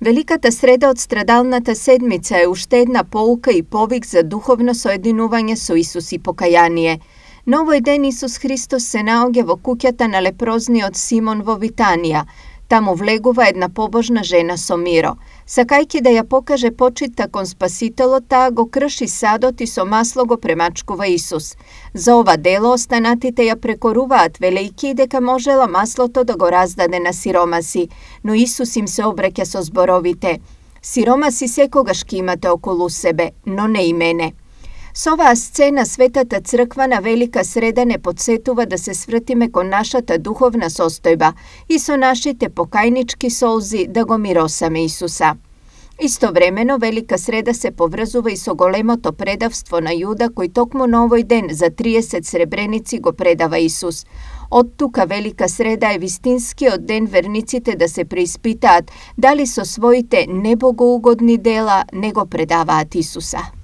Великата среда од страдалната седмица е уштедна поука и повик за духовно соединување со Исус и покаяние. На овој ден Исус Христос се наоѓа во куќата на лепрозниот Симон во Витанија. Таму влегува една побожна жена со миро. Сакајќи да ја покаже почита кон Спасителот, таа го крши садот и со масло го премачкува Исус. За ова дело останатите ја прекоруваат, велејќи дека можела маслото да го раздаде на сиромаси, но Исус им се обраќа со зборовите: "Сиромаси секогаш ки имате околу себе, но не и мене." Со оваа сцена Светата Црква на Велика среда не подсетува да се свртиме кон нашата духовна состојба и со нашите покајнички солзи да го миросаме Исуса. Истовремено, Велика среда се поврзува и со големото предавство на Јуда, кој токму на овој ден за 30 сребреници го предава Исус. Од тука Велика среда е вистинскиот ден верниците да се преиспитаат дали со своите небогоугодни дела не го предаваат Исуса.